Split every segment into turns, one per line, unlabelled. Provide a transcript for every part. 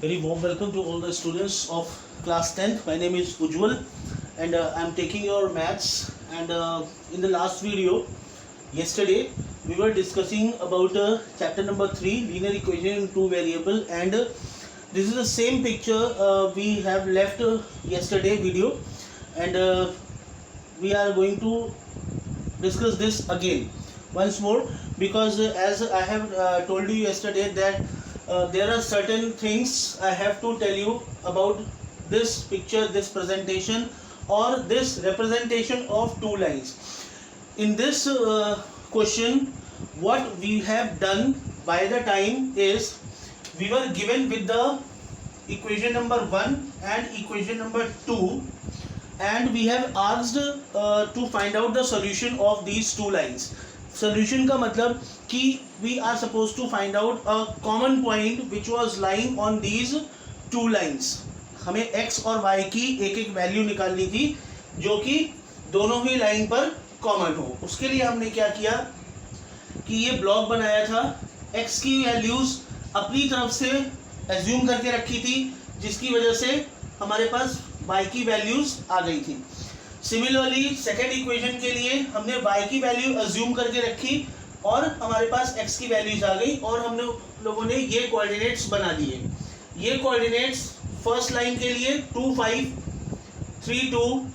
Very warm welcome to all the students of class 10th. My name is Ujjwal and I am taking your maths. And in the last video, yesterday, we were discussing about chapter number 3, linear equation in two variable, and this is the same picture we have left yesterday video, and we are going to discuss this again once more, because as I have told you yesterday that there are certain things I have to tell you about this picture, this presentation, or this representation of two lines. In this question, what we have done by the time is we were given with the equation number 1 and equation number 2, and we have asked to find out the solution of these two lines. Solution का मतलब कि we are supposed to find out a common point which was lying on these two lines. हमें x और y की एक एक value निकालनी थी जो कि दोनों ही लाइन पर कॉमन हो. उसके लिए हमने क्या किया कि ये ब्लॉक बनाया था, x की वैल्यूज अपनी तरफ से एज्यूम करके रखी थी, जिसकी वजह से हमारे पास y की वैल्यूज आ गई थी. सिमिलरली सेकेंड इक्वेशन के लिए हमने y की वैल्यू एज्यूम करके रखी और हमारे पास x की वैल्यूज आ गई, और हम लोगों ने ये कोऑर्डिनेट्स बना दिए. ये कोऑर्डिनेट्स फर्स्ट लाइन के लिए 2 5 3 2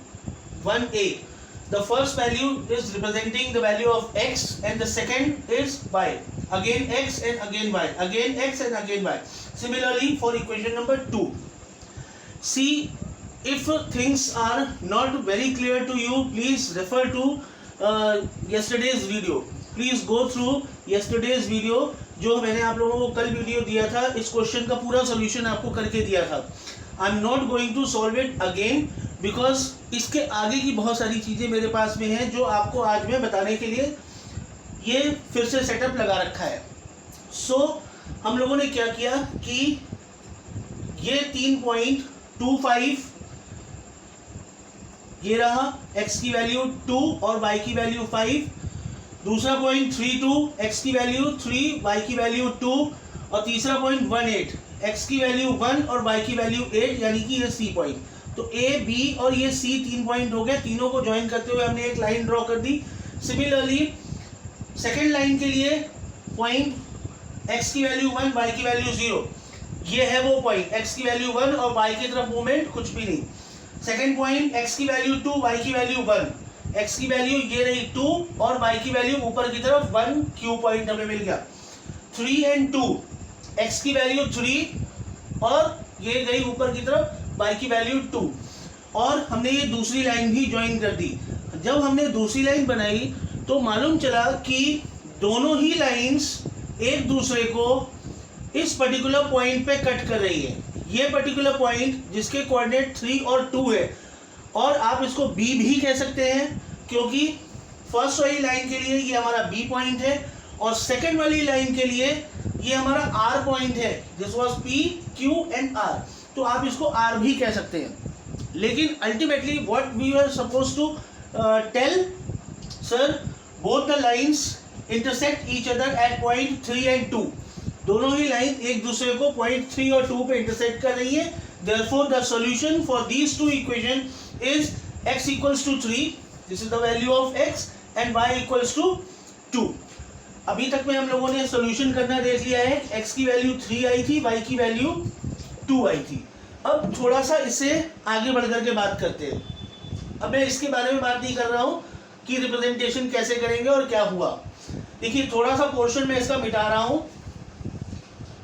1 8. The first value is representing the value of x and the second is y. Again x and again y. Again x and again y. Similarly for equation number 2. See, if things are not very clear to you, please refer to yesterday's video. Please go through yesterday's video. जो मैंने आप लोगों को कल video दिया था, इस question का पूरा सॉल्यूशन आपको करके दिया था. I am not going to solve it again because इसके आगे की बहुत सारी चीज़ें मेरे पास में हैं जो आपको आज मैं बताने के लिए ये फिर से सेटअप लगा रखा है. सो हम लोगों ने क्या किया कि ये 3.25 ये रहा, x की वैल्यू 2 और y की वैल्यू 5. दूसरा पॉइंट 32, x की वैल्यू 3, y की वैल्यू 2, और तीसरा पॉइंट 18, x की वैल्यू 1 और y की वैल्यू 8, यानी कि ये c पॉइंट. तो a, b और ये c 3 पॉइंट हो गए. तीनों को ज्वाइन करते हुए हमने एक लाइन ड्रॉ कर दी. सिमिलरली सेकेंड लाइन के लिए पॉइंट x की वैल्यू 1, y की वैल्यू 0, ये है वो पॉइंट. x की वैल्यू 1 और y की तरफ मूवमेंट कुछ भी नहीं. सेकेंड पॉइंट x की वैल्यू 2, y की वैल्यू 1, x की वैल्यू ये रही 2 और y की वैल्यू ऊपर की तरफ 1, q पॉइंट हमें मिल गया. 3 and 2, x की वैल्यू 3 और ये गई ऊपर की तरफ y की वैल्यू 2, और हमने ये दूसरी लाइन भी ज्वाइन कर दी. जब हमने दूसरी लाइन बनाई तो मालूम चला कि दोनों ही लाइंस एक दूसरे को इस पर्टिकुलर पॉइंट पे कट कर रही है. ये पर्टिकुलर पॉइंट जिसके कोऑर्डिनेट 3 और 2 है, और आप इसको B भी कह सकते हैं क्योंकि फर्स्ट वाली लाइन के लिए ये हमारा B पॉइंट है और सेकंड वाली लाइन के लिए ये हमारा R पॉइंट है. This was P, Q and R. तो आप इसको R भी कह सकते हैं. लेकिन ultimately what we are suppose to tell, sir both the lines intersect each other at point 3 and 2. दोनों ही लाइन एक दूसरे को पॉइंट 3 और 2 पे इंटरसेक्ट कर रही है. Therefore the solution for these two equations is x equals to 3. This is the value of x and y equals to 2. अभी तक में हम लोगों ने सॉल्यूशन करना देख लिया है. x की वैल्यू 3 आई थी, y की वैल्यू 2 आई थी. अब थोड़ा सा इससे आगे बढ़ करके बात करते हैं. अब मैं इसके बारे में बात नहीं कर रहा हूँ कि रिप्रेजेंटेशन कैसे करेंगे और क्या हुआ. देखिए थोड़ा सा पोर्शन में इसका मिटा रहा हूँ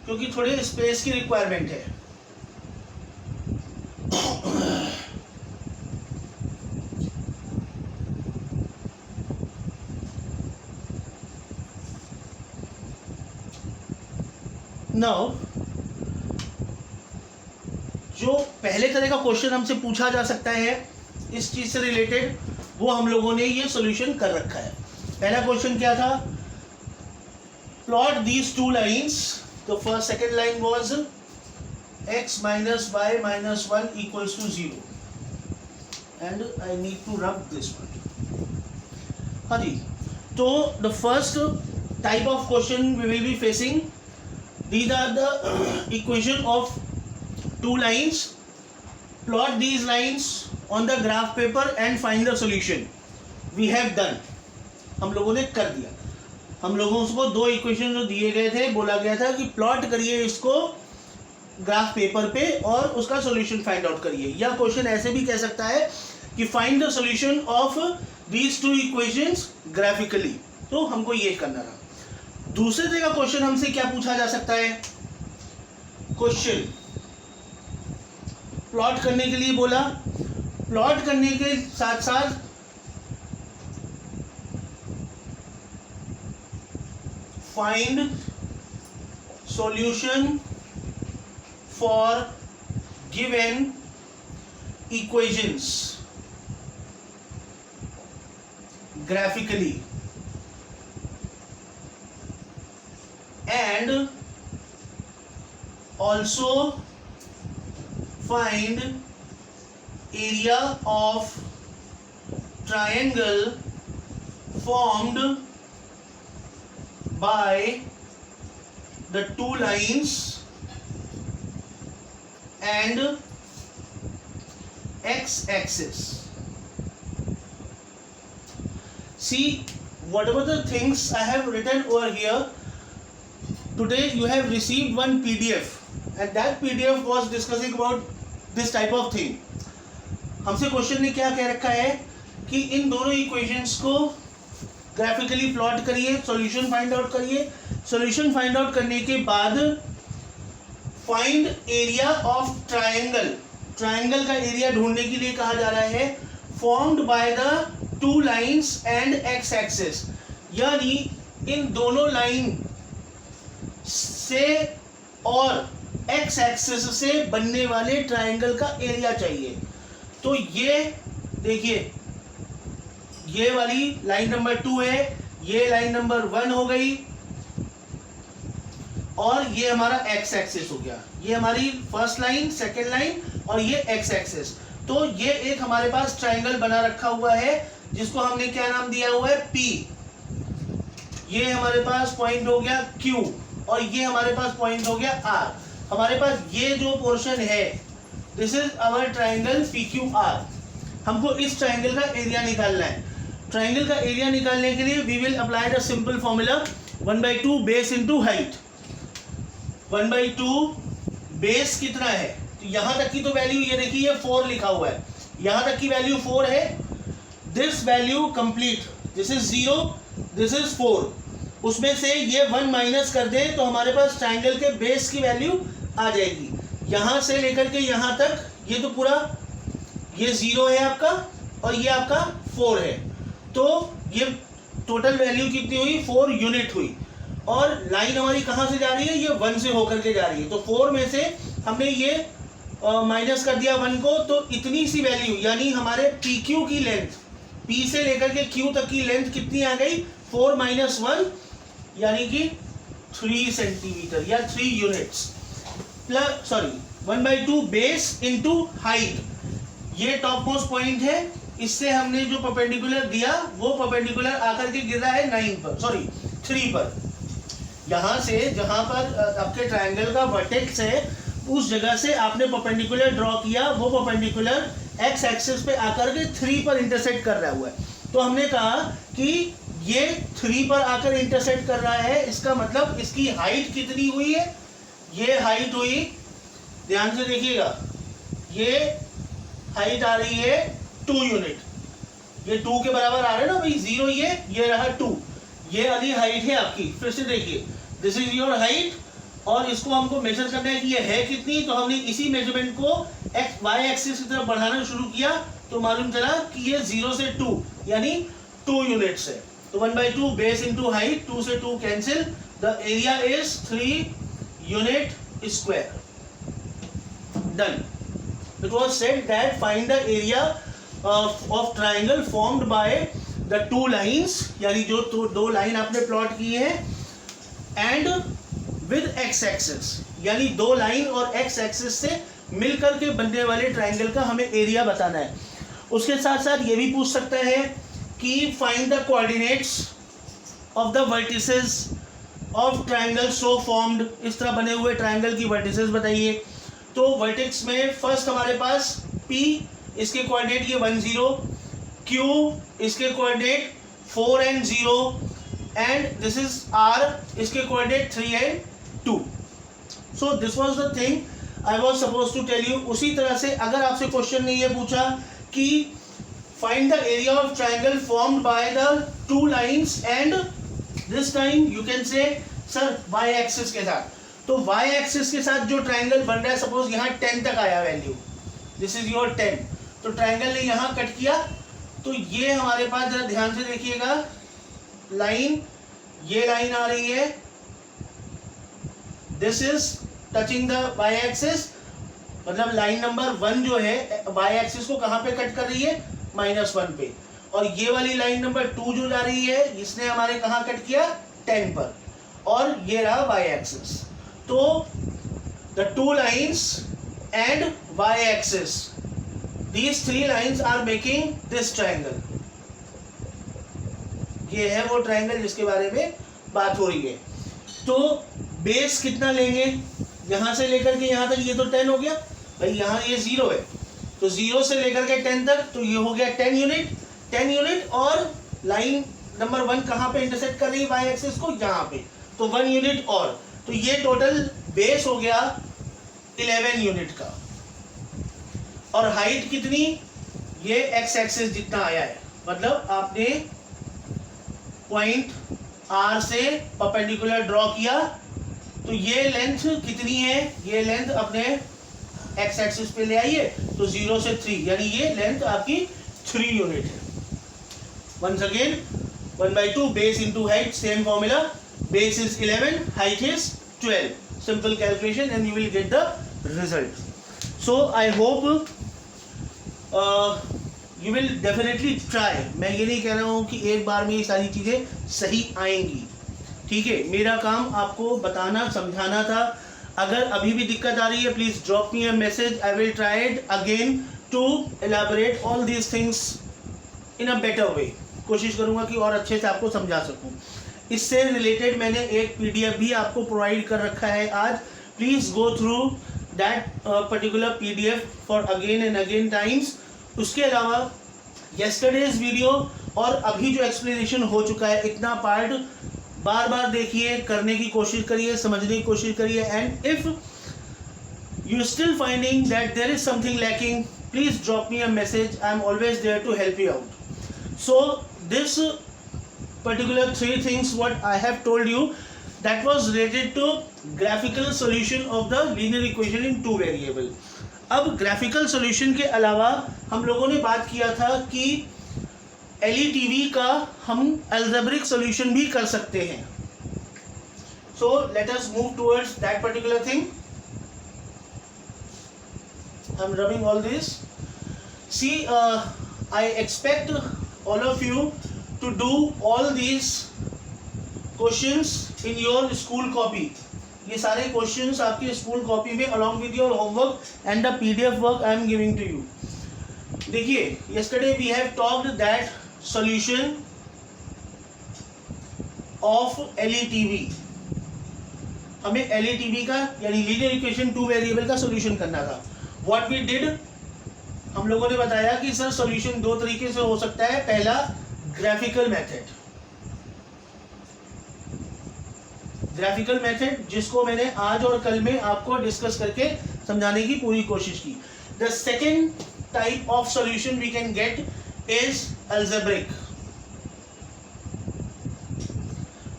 क्योंकि थोड़े स्पेस की रिक्वायरमेंट है. नाउ जो पहले तरह का क्वेश्चन हमसे पूछा जा सकता है इस चीज से रिलेटेड, वो हम लोगों ने ये सॉल्यूशन कर रखा है. पहला क्वेश्चन क्या था? Plot these two lines. तो first second line was x minus y minus 1 equals to 0, and I need to rub this one. हाँ जी. तो the first type of question we will be facing, these are the equation of 2 lines, plot these lines on the graph paper and find the solution. We have done. हम लोगों ने कर दिया. हम लोगों को 2 इक्वेशन जो दिए गए थे, बोला गया था कि प्लॉट करिए इसको ग्राफ पेपर पे और उसका सॉल्यूशन फाइंड आउट करिए. या क्वेश्चन ऐसे भी कह सकता है कि find the solution of these 2 equations graphically. तो हमको ये करना था. दूसरे तरह का क्वेश्चन हमसे क्या पूछा जा सकता है? क्वेश्चन प्लॉट करने के लिए बोला. प्लॉट करने के साथ साथ find solution for given equations graphically and also find area of triangle formed by the 2 lines and x-axis. See, whatever the things I have written over here, today you have received one PDF and that PDF was discussing about this type of thing. हमसे question ने क्या कह रखा है कि इन दोनों equations को graphically plot करिए, सॉल्यूशन फाइंड आउट करिए. सॉल्यूशन फाइंड आउट करने के बाद find area of triangle. Triangle का एरिया ढूंढने के लिए कहा जा रहा है formed by the 2 lines and x axis. यानी इन दोनों लाइन से और एक्स एक्सिस से बनने वाले ट्रायंगल का एरिया चाहिए. तो ये देखिए, ये वाली लाइन नंबर 2 है, ये लाइन नंबर 1 हो गई और ये हमारा एक्स एक्सिस हो गया. ये हमारी फर्स्ट लाइन, सेकेंड लाइन और ये एक्स एक्सिस. तो ये एक हमारे पास ट्रायंगल बना रखा हुआ है जिसको हमने क्या नाम दिया हुआ है? P. ये हमारे पास पॉइंट हो गया Q और ये हमारे पास पॉइंट हो गया R. हमारे पास ये जो पोर्शन है, this is our triangle PQR. हमको इस ट्रायंगल का एरिया निकालना है. ट्रायंगल का एरिया निकालने के लिए we will apply the simple formula 1/2 base into height. 1/2 base कितना है? तो यहां तक की तो वैल्यू ये देखिए 4 लिखा हुआ है, यहां तक की वैल्यू 4 है. This value complete, this is 0, this is 4. उसमें से ये 1 माइनस कर दें तो हमारे पास ट्रायंगल के बेस की वैल्यू आ जाएगी. यहां से लेकर के यहां तक ये तो पूरा ये 0 है आपका और ये आपका 4 है. तो ये टोटल वैल्यू कितनी हुई? 4 यूनिट हुई. और लाइन हमारी कहां से जा रही है? ये 1 से होकर के जा रही है. तो 4 में से हमने ये माइनस कर दिया 1 को, तो इतनी सी वैल्यू यानी हमारे PQ की लेंथ, P से लेकर के Q तक की लेंथ कितनी आ गई? 4 - 1 यानी कि 3 सेंटीमीटर या 3 units. Plus sorry 1/2 base into height. ये टॉप मोस्ट पॉइंट है, इससे हमने जो परपेंडिकुलर दिया वो परपेंडिकुलर आकर के गिर रहा है 9 पर, सॉरी 3 पर. यहाँ से जहाँ पर आपके ट्रायंगल का वर्टेक्स है उस जगह से आपने परपेंडिकुलर ड्रॉ किया, वो परपेंडिकुलर एक्स एक्सिस पे आकर के 3 पर इंटरसेक्ट कर रहा हुआ है. तो हमने कहा कि ये 3 पर आकर इंटरसेक्ट कर रहा है, इसका मतलब इसकी हाइट कितनी हुई है? ये हाइट हुई, ध्यान से देखिएगा, ये हाइट आ रही है 2 यूनिट. ये 2 के बराबर आ रहा है ना भाई, 0 ये रहा 2. ये वाली हाइट है आपकी. फिर से देखिए, दिस इज योर हाइट और इसको हमको मेजर करना है कि ये है कितनी. तो हमने इसी मेजरमेंट को वाई एक्सिस की तरफ बढ़ाना शुरू किया तो मालूम चला कि ये 0 से 2 यानी 2 यूनिट्स है. तो 1/2 बेस इनटू हाइट, 2 से 2 cancel, the area is 3 unit square. Done. It was said that find the area of triangle formed by the 2 lines, यानी जो 2 लाइन आपने प्लॉट की है, and with x axis, यानी 2 लाइन और x axis से मिलकर के बनने वाले ट्रायंगल का हमें एरिया बताना है. उसके साथ साथ ये भी पूछ सकता है कि find the coordinates of the vertices of triangle so formed. इस तरह बने हुए ट्रायंगल की वर्टिसेस बताइए. तो वर्टेक्स में फर्स्ट हमारे पास P, इसके कोऑर्डिनेट ये 1 0, Q इसके coordinate 4 and 0 and this is R, इसके coordinate 3 and 2. So this was the thing I was suppose to tell you. उसी तरह से अगर आपसे क्वेश्चन ने ये पूछा कि find the area of triangle formed by the two lines and this time you can say sir Y axis के साथ. तो वाई एक्सिस के साथ जो ट्राइंगल बन रहा है, सपोज यहाँ 10 तक आया वैल्यू, दिस इज योर 10, तो ट्राइंगल ने यहाँ कट किया. तो ये हमारे पास जरा ध्यान से देखिएगा, लाइन, ये लाइन आ रही है, this is touching the Y axis, मतलब लाइन नंबर 1 जो है वाई एक्सिस को कहाँ पे कट कर रही है, -1 पे. और ये वाली लाइन नंबर 2 जो जा रही है, इसने हमारे कहाँ कट किया, 10 पर, और ये रहा वाई एक्सिस. तो the two lines and Y axis, these 3 lines are making this triangle. ये है वो ट्राइंगल जिसके बारे में बात हो रही है. तो बेस कितना लेंगे, यहाँ से लेकर के यहाँ तक, ये तो 10 हो गया भाई, यहाँ ये 0 है, तो 0 से लेकर के 10 तक, तो ये हो गया 10 यूनिट. 10 यूनिट और लाइन नंबर 1 कहाँ पे इंटरसेक्ट कर रही है वाई एक्सिस को, यहाँ पे, तो 1 यूनिट और, तो ये टोटल बेस हो गया 11 यूनिट का. और हाइट कितनी, ये एक्स एक्सिस जितना आया है, मतलब आपने पॉइंट R से परपेंडिकुलर ड्रॉ किया, तो ये लेंथ कितनी है, ये लेंथ अपने एक्स एक्सिस पे ले आइए, तो 0 से 3, यानी ये लेंथ आपकी 3 यूनिट है. Once again 1/2 base into height, same formula, base is 11, height is 12, simple calculation and you will get the result. So I hope you will definitely try. मैं ये नहीं कह रहा हूँ कि एक बार में ये सारी चीज़ें सही आएंगी, ठीक है. मेरा काम आपको बताना, समझाना था. अगर अभी भी दिक्कत आ रही है, please drop me a message, I will try it again to elaborate all these things in a better way. कोशिश करूँगा कि और अच्छे से आपको समझा सकूँ. इससे रिलेटेड मैंने एक PDF भी आपको प्रोवाइड कर रखा है आज. Please go through that particular PDF for again and again times. उसके अलावा येस्टरडेज वीडियो और अभी जो एक्सप्लेनेशन हो चुका है, इतना पार्ट बार बार देखिए, करने की कोशिश करिए, समझने की कोशिश करिए. And if you still finding that there is something lacking, please drop me a message, I am always there to help you out. So this particular 3 things what I have told you, that was related to graphical solution of the linear equation in 2 variable. अब graphical solution के अलावा हम लोगों ने बात किया था कि LETV का हम algebraic सॉल्यूशन भी कर सकते हैं. So let us move towards that particular thing. I'm rubbing all this. See, I expect all of you to do all these questions in your school copy. ये सारे क्वेश्चंस आपके school copy में along with your homework and the PDF work I am giving to you. देखिए, yesterday we have talked that solution of LETV. हमें LETV का यानी linear equation 2 variable का solution करना था. What we did, हम लोगों ने बताया कि सर सॉल्यूशन 2 तरीके से हो सकता है. पहला ग्राफिकल मेथड, ग्राफिकल मेथड जिसको मैंने आज और कल में आपको डिस्कस करके समझाने की पूरी कोशिश की. The second type of solution we can get is algebraic.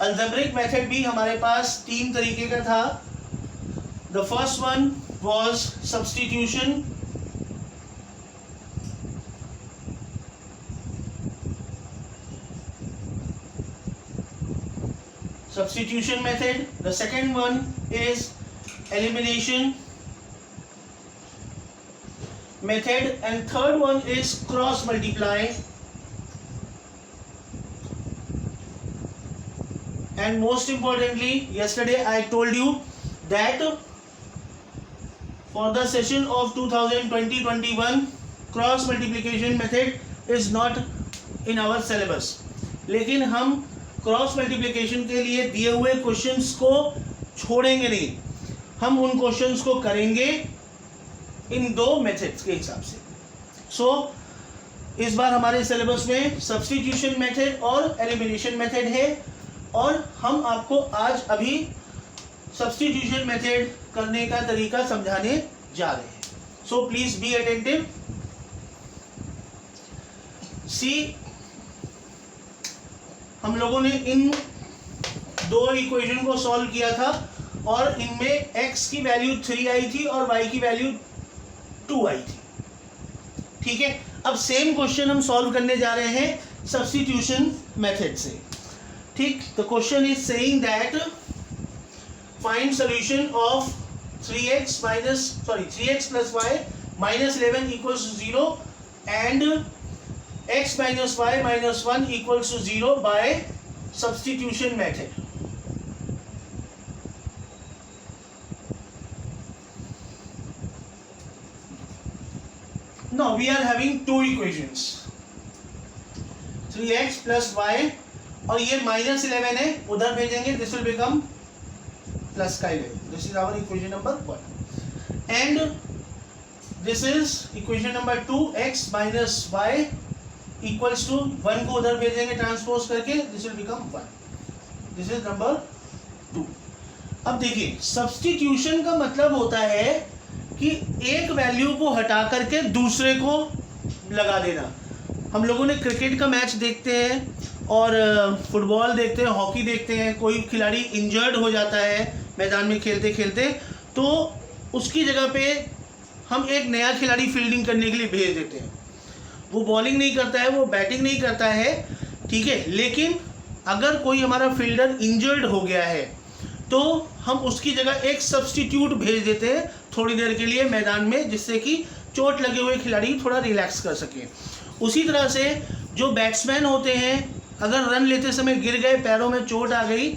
Algebraic method भी हमारे पास 3 तरीके का था. The first one was substitution, substitution method. The second one is elimination method, and third one is cross multiply. And most importantly, yesterday I told you that for the session of 2020-21 cross multiplication method is not in our syllabus. लेकिन हम cross multiplication के लिए दिए हुए questions को छोड़ेंगे नहीं. हम उन क्वेश्चंस को करेंगे इन दो मेथड्स के हिसाब से। सो इस बार हमारे सिलेबस में सब्स्टिट्यूशन मेथड और एलिमिनेशन मेथड है, और हम आपको आज अभी सब्स्टिट्यूशन मेथड करने का तरीका समझाने जा रहे हैं। So please be attentive. See, हम लोगों ने इन दो इक्वेशन को सॉल्व किया था और इनमें x की वैल्यू 3 आई थी और y की वैल्यू 2 आई थी। ठीक है, अब सेम क्वेश्चन हम सॉल्व करने जा रहे हैं सब्स्टिट्यूशन मेथड से। ठीक, the question is saying that find solution of 3x plus y minus 11 equals to 0 and x minus y minus 1 equals to 0 by substitution method. Now we are having two equations, 3x plus y, और ये -11 है, उधर भेजेंगे, this will become plus का 11. This is our equation number 1 and this is equation number 2, x minus y equals to 1 को उधर भेजेंगे transpose करके, this will become 1. This is number 2. अब देखिए, सब्स्टिट्यूशन का मतलब होता है कि एक वैल्यू को हटा करके दूसरे को लगा देना। हम लोगों ने क्रिकेट का मैच देखते हैं और फुटबॉल देखते हैं, हॉकी देखते हैं, कोई खिलाड़ी इंजर्ड हो जाता है मैदान में खेलते खेलते, तो उसकी जगह पे हम एक नया खिलाड़ी फील्डिंग करने के लिए भेज देते हैं। वो बॉलिंग नहीं करता है, वो बैटिंग नहीं करता है, ठीक है, लेकिन अगर कोई हमारा फील्डर इंजर्ड हो गया है तो हम उसकी जगह एक सब्स्टिट्यूट भेज देते हैं थोड़ी देर के लिए मैदान में, जिससे कि चोट लगे हुए खिलाड़ी थोड़ा रिलैक्स कर सके। उसी तरह से जो बैट्समैन होते हैं, अगर रन लेते समय गिर गए, पैरों में चोट आ गई,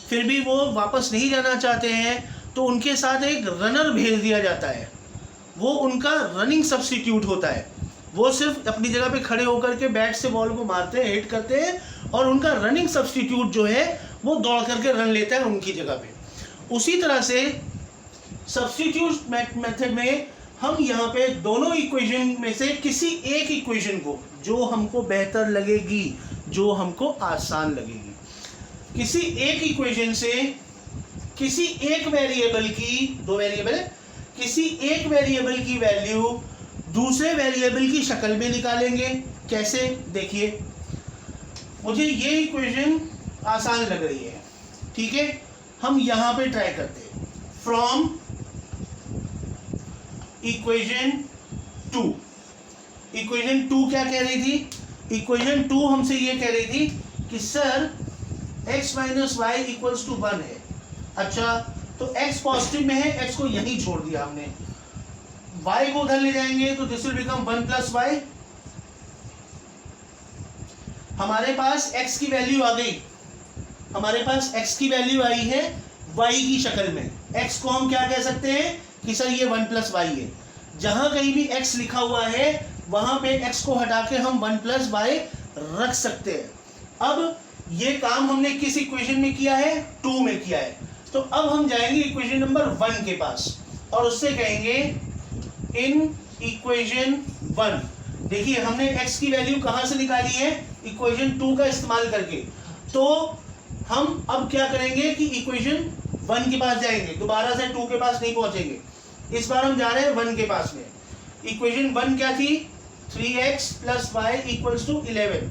फिर भी वो वापस नहीं जाना चाहते हैं, तो उनके साथ एक रनर भेज दिया जाता है। वो उनका रनिंग सब्स्टिट्यूट होता है। वो सिर्फ अपनी जगह पे खड़े होकर के बैट से बॉल को मारते हैं, हिट करते हैं, और उनका रनिंग सब्स्टिट्यूट जो है वो दौड़ करके रन लेता है उनकी जगह पे। उसी तरह से सब्स्टिट्यूट मेथड में हम यहाँ पे दोनों इक्वेशन में से किसी एक इक्वेशन को, जो हमको बेहतर लगेगी, जो हमको आसान लगेगी, किसी एक इक्वेशन से किसी एक वेरिएबल की, दो वेरिएबल है, किसी एक वेरिएबल की वैल्यू दूसरे वेरिएबल की शक्ल में निकालेंगे। कैसे, देखिए, मुझे ये इक्वेशन आसान लग रही है, ठीक है, हम यहाँ पे ट्राई करते हैं। फ्रॉम इक्वेशन 2, इक्वेशन 2 क्या कह रही थी? इक्वेशन 2 हमसे ये कह रही थी कि sir x minus Y equals to 1 है। अच्छा, तो x पॉजिटिव में है, x को यहीं छोड़ दिया हमने, y को उधर ले जाएंगे तो this will become 1 plus Y. हमारे पास x की वैल्यू आ गई, हमारे पास x की वैल्यू आई है y की शक्ल में। x को हम क्या कह सकते हैं कि सर ये 1 प्लस वाई है। जहां कहीं भी x लिखा हुआ है वहां पे x को हटा के हम 1 प्लस वाई रख सकते हैं। अब ये काम हमने किस इक्वेशन में किया है? 2 में किया है। तो अब हम जाएंगे इक्वेशन नंबर 1 के पास और उससे कहेंगे इन इक्वेशन 1, देखिए हमने x की वैल्यू कहां से निकाली है? इक्वेशन 2 का इस्तेमाल करके। तो हम अब क्या करेंगे कि इक्वेशन 1 के पास जाएंगे, दोबारा से 2 के पास नहीं पहुंचेंगे, इस बार हम जा रहे हैं 1 के पास में। इक्वेशन 1 क्या थी? 3x plus Y equals to 11।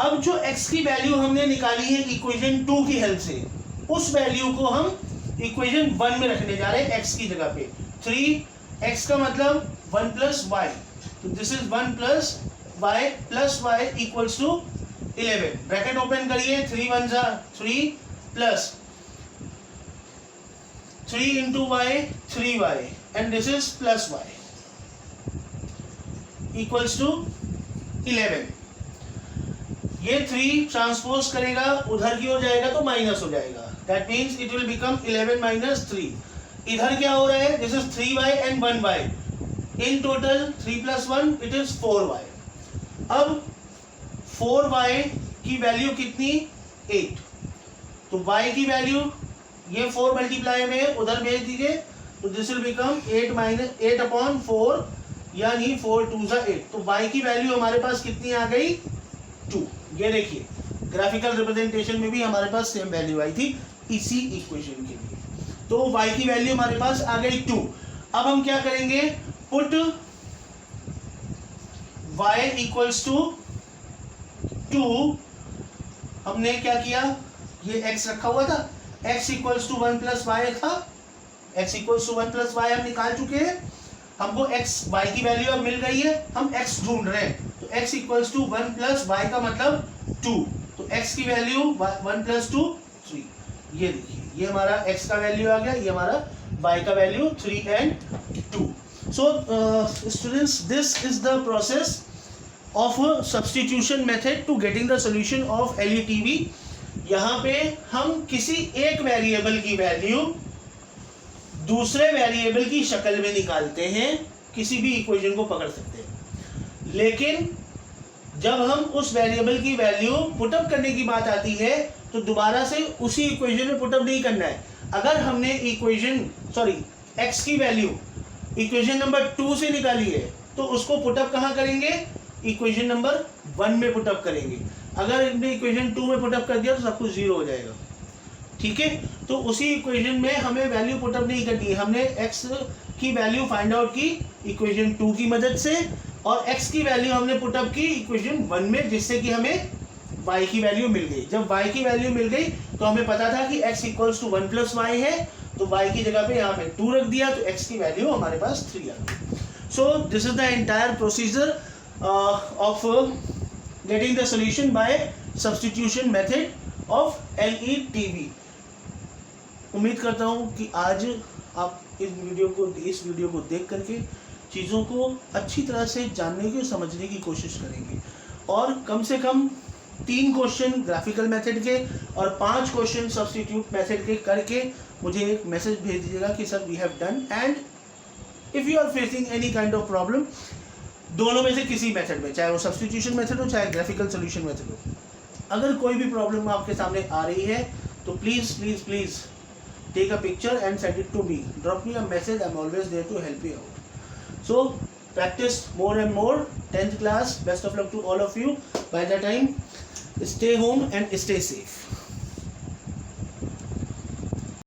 अब जो x की वैल्यू हमने निकाली है इक्वेशन 2 की हेल्प से, उस वैल्यू को हम इक्वेशन 1 में रखने जा रहे हैं x की जगह पे। 3x का मतलब 1 प्लस वाई, तो this is 1 plus Y equals to 11। Bracket open करिए, 3 1 जा 3 plus 3 into Y 3y and this is plus Y equals to 11। ये 3 ट्रांसपोज करेगा, उधर की हो जाएगा तो माइनस हो जाएगा, that means it will become 11 minus 3। इधर क्या हो रहा है? This is 3y and 1y, in total 3 plus 1 it is 4y। अब 4y की वैल्यू कितनी? 8। तो y की वैल्यू ये 4 मल्टीप्लाई में उधर भेज दीजिए, तो दिस विल बिकम 8/4 यानी 4 2 8। तो y की वैल्यू हमारे पास कितनी आ गई 2। ये देखिए ग्राफिकल रिप्रेजेंटेशन में भी हमारे पास सेम वैल्यू आई थी इसी इक्वेशन के लिए। तो y की वैल्यू हमारे पास आ गई 2। अब हम क्या करेंगे, पुट y इक्वल्स टू 2। हमने क्या किया, ये x रखा हुआ था, x equals to 1 plus Y था, x equals to 1 plus Y हम निकाल चुके हैं। हमको y की वैल्यू अब मिल गई है, हम x ढूंढ रहे हैं। तो x equals to 1 plus Y का मतलब 2। तो x की वैल्यू 1 प्लस 2 3। ये देखिए ये हमारा x का वैल्यू आ गया, ये हमारा y का value 3 and 2। So students this is the process of a substitution method to getting the solution of LETV। यहाँ पे हम किसी एक वेरिएबल की वैल्यू दूसरे वेरिएबल की शक्ल में निकालते हैं, किसी भी इक्वेशन को पकड़ सकते हैं। लेकिन जब हम उस वेरिएबल की वैल्यू पुटअप करने की बात आती है तो दोबारा से उसी इक्वेशन में पुटअप नहीं करना है। अगर हमने x की वैल्यू इक्वेशन नंबर 2 से निकाली है तो उसको पुटअप कहाँ करेंगे, इक्वेशन नंबर 1 में पुटअप करेंगे। अगर हमने इक्वेशन 2 में पुटअप कर दिया तो सब कुछ 0 हो जाएगा। ठीक है, तो उसी इक्वेशन में हमें वैल्यू पुटअप नहीं करनी है। हमने x की वैल्यू फाइंड आउट की इक्वेशन 2 की मदद से और x की वैल्यू हमने पुटअप की इक्वेशन 1 में, जिससे कि हमें y की वैल्यू मिल गई। जब y की वैल्यू मिल गई तो हमें पता था कि x equals to 1 plus Y है, तो y की जगह पे यहाँ पे 2 रख दिया तो x की वैल्यू हमारे पास 3 आ गई। So this is the entire procedure of getting the solution by substitution method of LETV। उम्मीद करता हूँ कि आज आप इस वीडियो को देख करके चीज़ों को अच्छी तरह से जानने की और समझने की कोशिश करेंगे और कम से कम 3 क्वेश्चन ग्राफिकल मेथड के और 5 क्वेश्चन सब्स्टिट्यूट मेथड के करके मुझे एक मैसेज भेज दीजिएगा कि sir we have done. And if you are facing any kind of problem, दोनों में से किसी मेथड में, चाहे वो सब्स्टिट्यूशन मेथड हो चाहे ग्राफिकल सॉल्यूशन मेथड हो, अगर कोई भी प्रॉब्लम आपके सामने आ रही है तो please take a picture and send it to me, drop me a message, I am always there to help you out. So practice more and more, 10th class, best of luck to all of you. By the time, stay home and stay safe.